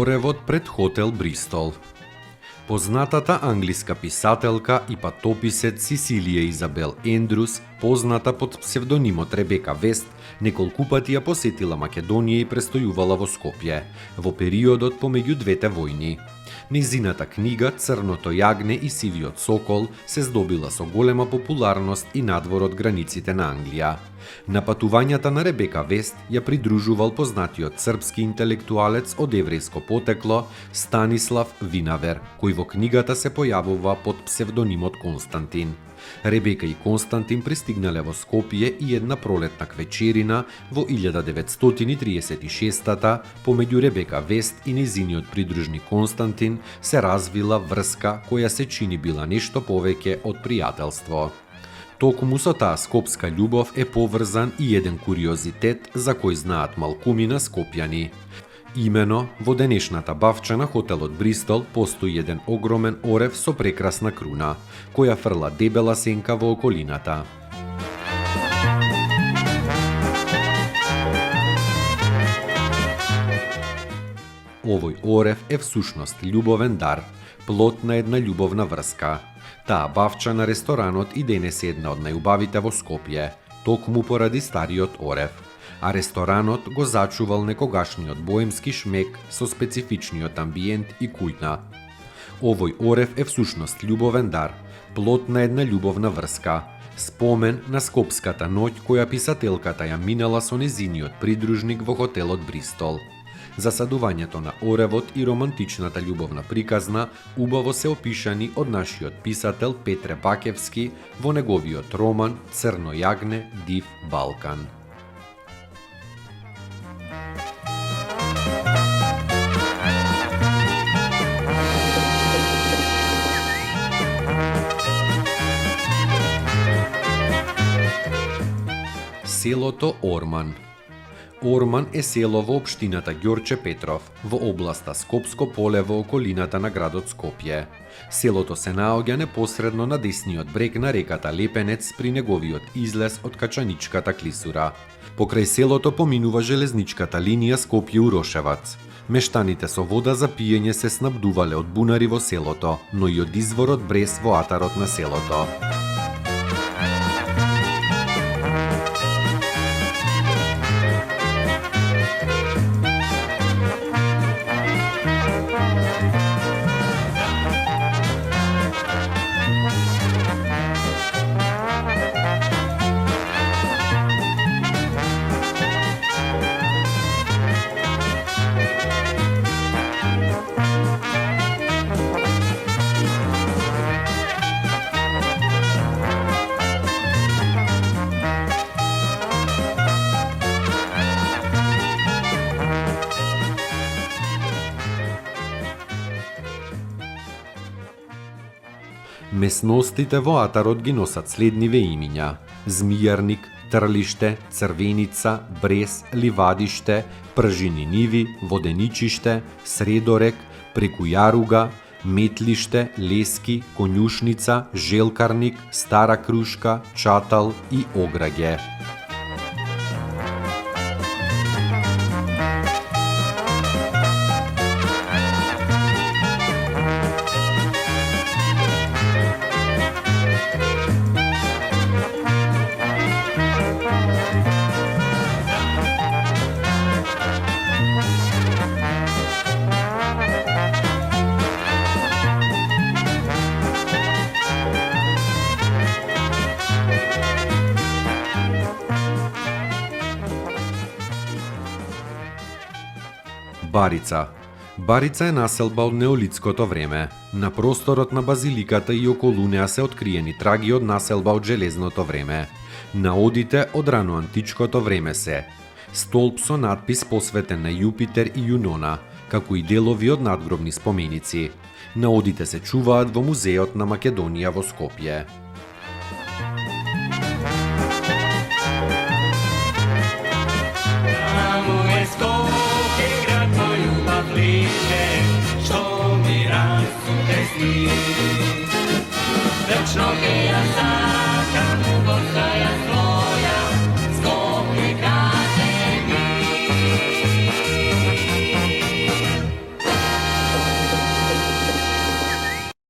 Оревот пред хотел Бристол. Познатата англиска писателка и патописец Сисилија Изабел Ендрус, позната под псевдонимот Ребека Вест, неколку пати ја посетила Македонија и престојувала во Скопје, во периодот помеѓу двете војни. Нејзината книга Црното јагне и Сивиот сокол се здобила со голема популарност и надвор од границите на Англија. На патувањата на Ребека Вест ја придружувал познатиот српски интелектуалец од еврејско потекло Станислав Винавер, кој во книгата се појавува под псевдонимот Константин. Ребека и Константин пристигнале во Скопје и една пролетна квечерина во 1936-та помеѓу Ребека Вест и нејзиниот придружник Константин се развила врска која се чини била нешто повеќе од пријателство. Токму со таа скопска љубов е поврзан и еден куриозитет за кој знаат малкумина скопјани. Имено, во денешната бавча на хотелот Бристол постои еден огромен орев со прекрасна круна, која фрла дебела сенка во околината. Овој орев е всушност љубовен дар, плод на една љубовна врска. Таа бавча на ресторанот и денес е една од најубавите во Скопје, токму поради стариот орев. А ресторанот го зачувал некогашниот боемски шмек со специфичниот амбиент и кујна. Овој орев е всушност љубовен дар, плод на една љубовна врска, спомен на скопската ноќ која писателката ја минала со незиниот придружник во хотелот Бристол. Засадувањето на оревот и романтичната љубовна приказна убаво се опишани од нашиот писател Петре Бакевски во неговиот роман Црно јагне, див Балкан. Селото Орман. Орман е село во општината Ѓорче Петров, во областа Скопско поле во околината на градот Скопје. Селото се наоѓа непосредно на десниот брег на реката Лепенец при неговиот излез од Качаничката клисура. Покрај селото поминува железничката линија Скопје-Урошевац. Мештаните со вода за пиење се снабдувале од бунари во селото, но и од изворот Брес во атарот на селото. Месностите во атарот ги носат следниве имиња: Змијарник, Трлиште, Црвеница, Брес, Ливадиште, Пржини ниви, Воденичиште, Средорек, преку Јаруга, Метлиште, Лески, Конјушница, Желкарник, Стара Крушка, Чатал и Ограѓе. Барица. Барица е населба од неолитското време. На просторот на базиликата и околу неа се откриени траги од населба од железното време. Наодите од рано античкото време се столб со надпис посветен на Јупитер и Јунона, како и делови од надгробни споменици. Наодите се чуваат во Музеот на Македонија во Скопје. Večno